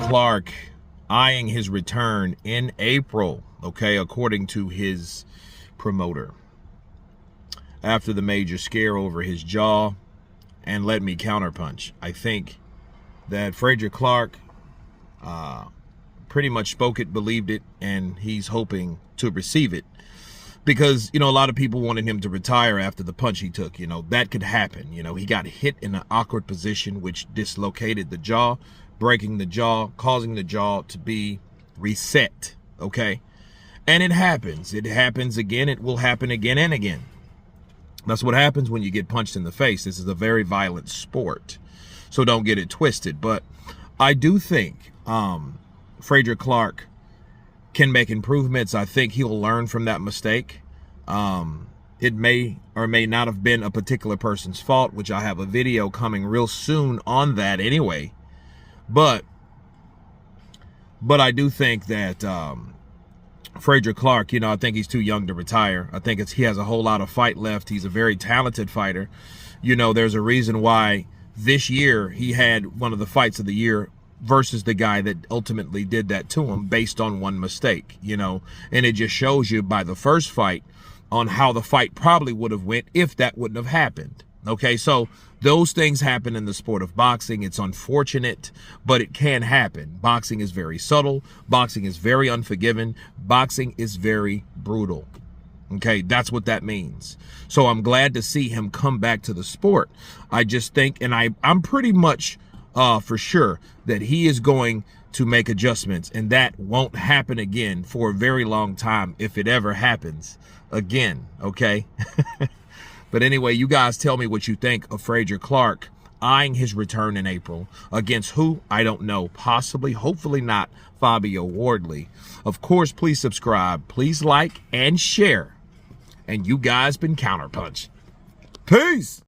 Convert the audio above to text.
Clarke eyeing his return in April, okay, according to his promoter. After the major scare over his jaw and let me counterpunch. I think that Frazier Clarke pretty much spoke it, believed it, and he's hoping to receive it. Because, a lot of people wanted him to retire after the punch he took. That could happen. He got hit in an awkward position, which dislocated the jaw, breaking the jaw, causing the jaw to be reset, okay? And it happens. It happens again. It will happen again and again. That's what happens when you get punched in the face. This is a very violent sport, so don't get it twisted. But I do think Frazier Clarke can make improvements. I think he'll learn from that mistake. It may or may not have been a particular person's fault, which I have a video coming real soon on that anyway. But I do think that Frazier Clarke, I think he's too young to retire. I think he has a whole lot of fight left. He's a very talented fighter. There's a reason why this year he had one of the fights of the year versus the guy that ultimately did that to him based on one mistake, and it just shows you by the first fight on how the fight probably would have went if that wouldn't have happened. Okay, so those things happen in the sport of boxing. It's unfortunate, but it can happen. Boxing is very subtle. Boxing is very unforgiving. Boxing is very brutal. Okay, that's what that means. So I'm glad to see him come back to the sport. I just think, and I'm pretty much for sure that he is going to make adjustments, and that won't happen again for a very long time if it ever happens again, okay? But anyway, you guys tell me what you think of Frazier Clarke eyeing his return in April. Against who? I don't know. Possibly, hopefully not Fabio Wardley. Of course, please subscribe. Please like and share. And you guys been Counterpunched. Peace!